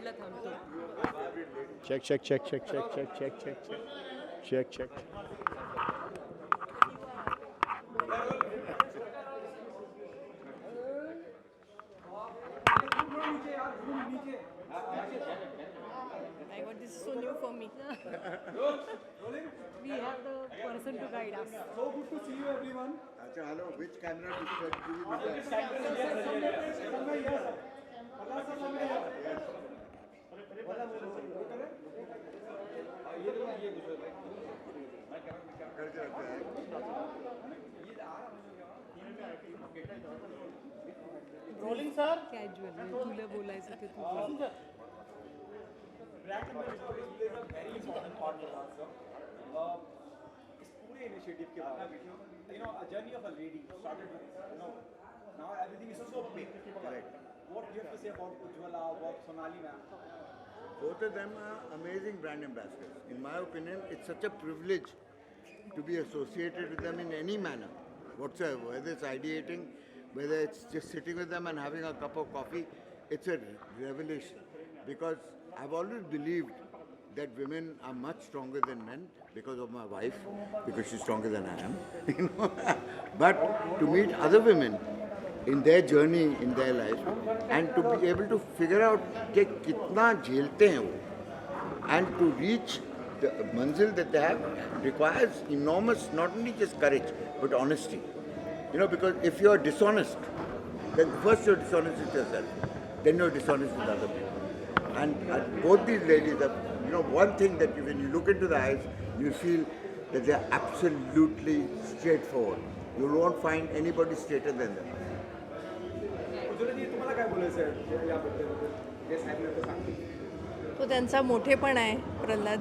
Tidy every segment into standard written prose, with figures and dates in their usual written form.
बोला था हमको। Check, check, check, check, check, check, check, check, check, check, check. I got this is so new for me. We have the person to guide us. So good to see you, everyone. अच्छा hello which camera to check do you need that? करके रखते हैं rolling sir Casual. तुला बोलायचं ते तू बोल. Brand ambassador plays a very important part for us, sir. इस पूरे initiative के बाद, a journey of a lady started with, now everything is so big. Correct. What do you have to say about Ujjwala, about Sonali ma'am? Both of them are amazing brand ambassadors. In my opinion, it's such a privilege to be associated with them in any manner whatsoever. Whether it's ideating, whether it's just sitting with them and having a cup of coffee, it's a revelation. Because I've always believed that women are much stronger than men because of my wife, because she's stronger than I am. But to meet other women in their journey in their life and to be able to figure out कि कितना झेलते हैं वो and to reach the manzil that they have requires enormous, not only just courage but honesty. Because if you're dishonest, then first you're dishonest with yourself, then you're dishonest with other people. And both these ladies have, one thing that when you look into the eyes, you feel that they're absolutely straightforward. You won't find anybody straighter than them. Ujjwala जी तुम्हाला काय बोलायचं आहे याबद्दल जे सांगितलं ते सांगते. तो त्यांचा मोठेपण आहे प्रल्हाद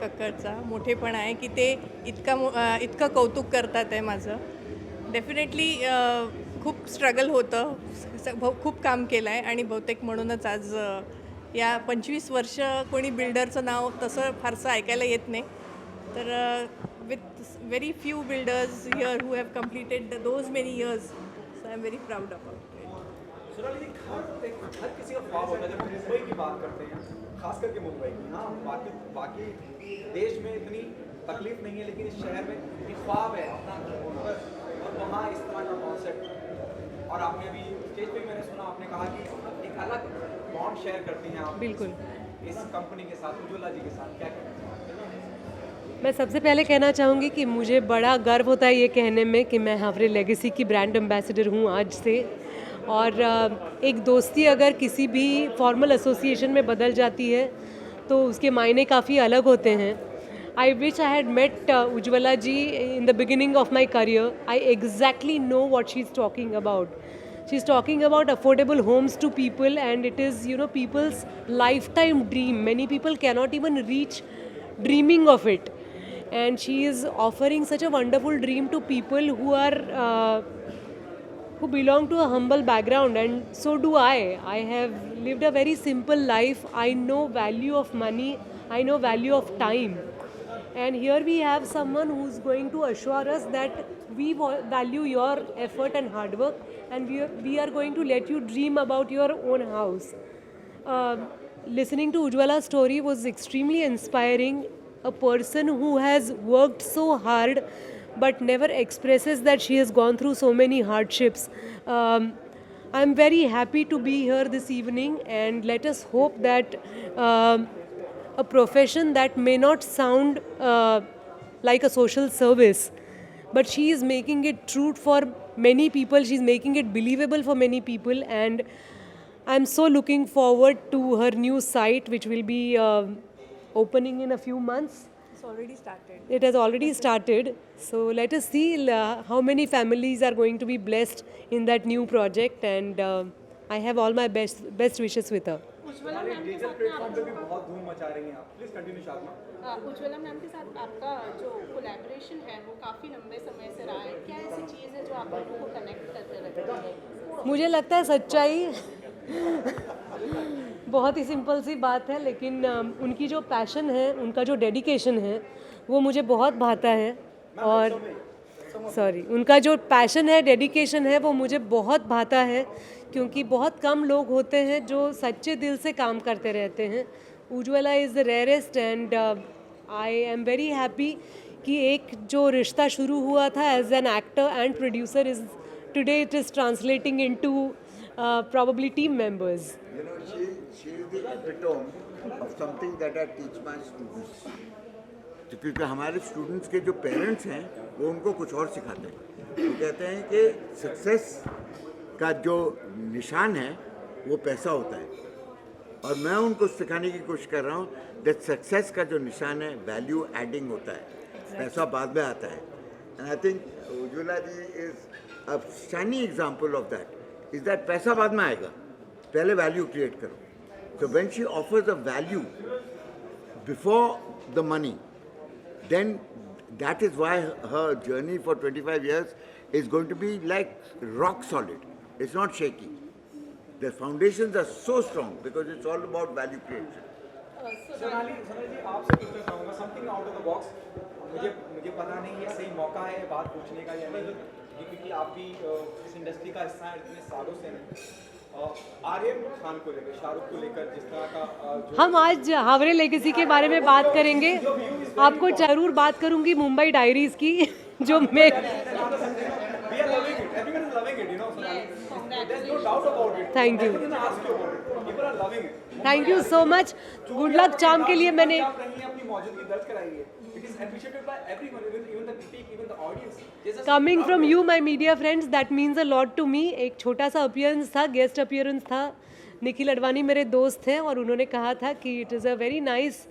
कक्कडचा मोठेपण आहे की ते इतकं कौतुक करतात आहे माझं. डेफिनेटली खूप स्ट्रगल होतं, खूप काम केलं आहे आणि बहुतेक म्हणूनच आज या 25 वर्ष कोणी बिल्डरचं नाव तसं फारसं ऐकायला येत नाही. तर with very few builders here who have completed those many years, so I am very proud about it. Sonali ji, हर किसी का ख्वाब होता है जब मुंबई की बात करते हैं, खास करके मुंबई की. हाँ, बाकी देश में इतनी तकलीफ नहीं है, लेकिन इस शहर में एक ख्वाब है अपना घर होना और वहाँ इस तरह का कॉन्सेप्ट. और आपने अभी स्टेज पे मैंने सुना, आपने कहा कि एक अलग बॉन्ड शेयर करती हैं आप बिल्कुल. इस कंपनी के साथ, उज्ज्वला जी के साथ. क्या कहना चाहते हैं? मैं सबसे पहले कहना चाहूँगी कि मुझे बड़ा गर्व होता है ये कहने में कि मैं हावरे लेगेसी की ब्रांड एम्बेसडर हूँ आज से. और एक दोस्ती अगर किसी भी फॉर्मल एसोसिएशन में बदल जाती है तो उसके मायने काफ़ी अलग होते हैं. I wish I had met Ujjwala ji in the beginning of my career. I exactly know what she is talking about. She is talking about affordable homes to people, and it is, people's lifetime dream. Many people cannot even reach dreaming of it. And she is offering such a wonderful dream to people who are who belong to a humble background, and so do I. I have lived a very simple life. I know value of money. I know value of time. And here we have someone who's going to assure us that we value your effort and hard work, and we are going to let you dream about your own house. Listening to Ujjwala's story was extremely inspiring. A person who has worked so hard but never expresses that she has gone through so many hardships. I'm very happy to be here this evening, and let us hope that a profession that may not sound like a social service, but she is making it true for many people. She's making it believable for many people, and I'm so looking forward to her new site, which will be opening in a few months. It's already started. It has already started. So let us see how many families are going to be blessed in that new project, and I have all my best wishes with her. Ujjwala ma'am के digital साथ में platform पे भी बहुत धूम मचा रही हैं आप. Please continue Shadma. Ujjwala ma'am के साथ आपका जो कोलैबोरेशन है वो काफ़ी लंबे समय से रहा है. क्या ऐसी चीज़ है जो आप लोगों को कनेक्ट करते रहती है? मुझे लगता है सच्चाई बहुत ही सिंपल सी बात है, लेकिन उनकी जो पैशन है, उनका जो डेडिकेशन है, वो मुझे बहुत भाता है. और सॉरी, उनका जो पैशन है, डेडिकेशन है, वो मुझे बहुत भाता है, क्योंकि बहुत कम लोग होते हैं जो सच्चे दिल से काम करते रहते हैं. Ujjwala is the rarest and I am very happy कि एक जो रिश्ता शुरू हुआ था as an actor and producer is today it is translating into probably team members. You know, she is the epitome of something that I teach my students. तो क्योंकि हमारे स्टूडेंट्स के जो पेरेंट्स हैं वो उनको कुछ और सिखाते हैं. वो कहते हैं कि सक्सेस का जो निशान है वो पैसा होता है, और मैं उनको सिखाने की कोशिश कर रहा हूँ दैट सक्सेस का जो निशान है वैल्यू एडिंग होता है, पैसा बाद में आता है. And I think Ujjwala ji is a shining example of that. Is that पैसा बाद में आएगा, पहले वैल्यू क्रिएट करो. So when she offers a value before the money, then that is why her journey for 25 years is going to be like rock solid. It's not shaky. The foundations are so strong because it's all about value creation. Sonali ji, आपसे पूछना चाहूँगा something out of the box. मुझे पता नहीं ये सही मौका है बात पूछने का या नहीं, क्योंकि आप भी इस इंडस्ट्री का हिस्सा हैं इतने सालों से हैं. आर्यन खान को लेकर, शाहरुख को लेकर जिस तरह का हम आज हावरे लेगेसी के बारे में बात करेंगे. आपको जरूर बात करूंगी मुंबई डायरीज की, जो मैं we are loving it. Everyone is loving it, you know, Sonali. There's no doubt about it. Thank you. Everyone ask you about it. People are loving it. Thank you so much. Good luck चाम के लिए मैंने आप रही हैं, अपनी मौजूदगी दर्ज कराई है. It is appreciated by everyone, even the critic, even the audience. There's a coming from you my media friends, that means a lot to me. एक छोटा सा अपीयरेंस था, गेस्ट अपीयरेंस था. निखिल अडवाणी मेरे दोस्त हैं और उन्होंने कहा था कि it is a very nice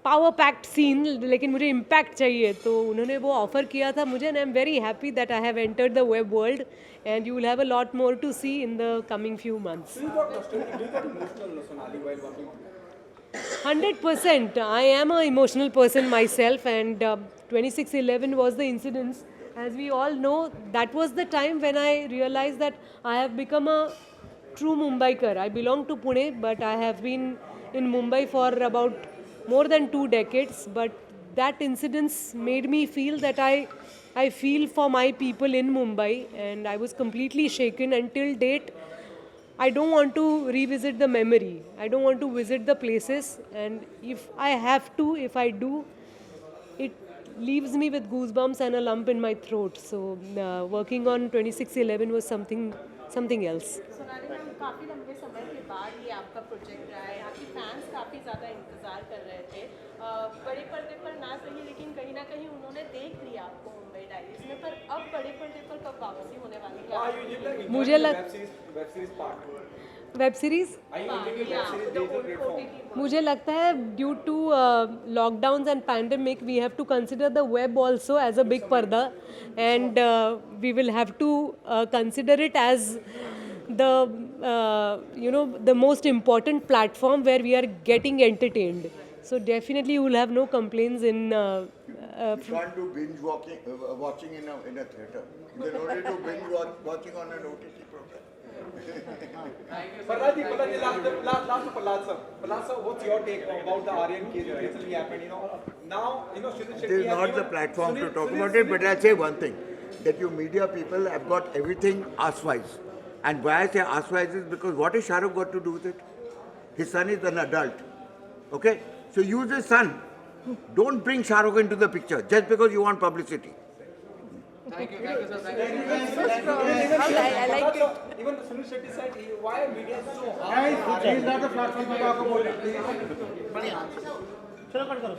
power packed scene, लेकिन मुझे इम्पैक्ट चाहिए, तो उन्होंने वो ऑफ़र किया था मुझे. And I am very happy that I have entered the web world and you will have a lot more to see in the coming few months. Do you got emotional, Sonali, while working on it? 100%. I am an emotional person myself, and 26/11 was the incidents. As we all know, that was the time when I realized that I have become a true Mumbaiker. I belong to Pune, but I have been in Mumbai for about more than 2 decades. But that incidents made me feel that I feel for my people in Mumbai, and I was completely shaken. Until date, I don't want to revisit the memory. I don't want to visit the places, and if I have to, if I do, it leaves me with goosebumps and a lump in my throat. So working on 26/11 was something else. Sonali ma'am, काफ़ी लंबे समय के बाद ये आपका project रहा है. आपके फैंस काफ़ी ज़्यादा इंतज़ार कर रहे थे. बड़े पर्दे पर ना सही, लेकिन कहीं ना कहीं उन्होंने देख लिया आपको मुंबई डायरीज में. पर अब बड़े पर्दे पर कब वापसी होने वाली है? मुझे web series part. Web series मुझे लगता है due to lockdowns and pandemic we have to consider the web also as a big पर्दा, and we will have to consider it as the most important platform where we are getting entertained. So definitely you will have no complaints in You can't do binge watching in a theater. You can only do binge watching on an OTT program. Prahlad ji, last to Prahlad sir. Prahlad sir, what's your take about the Aryan case that recently happened? You know, now, you know, Sunil It Shetty is has not the given- platform to Sunil- talk Sunil- about it, but I'll say one thing, that you media people have got everything ass-wise. And why I say ass-wise is because what has Shah Rukh got to do with it? His son is an adult. Okay? So use his son. Don't bring Shah Rukh into the picture just because you want publicity. I like it. Even Sunil Shetty said, why media is so hard? He is not the platform to talk about it. चलो cut करो.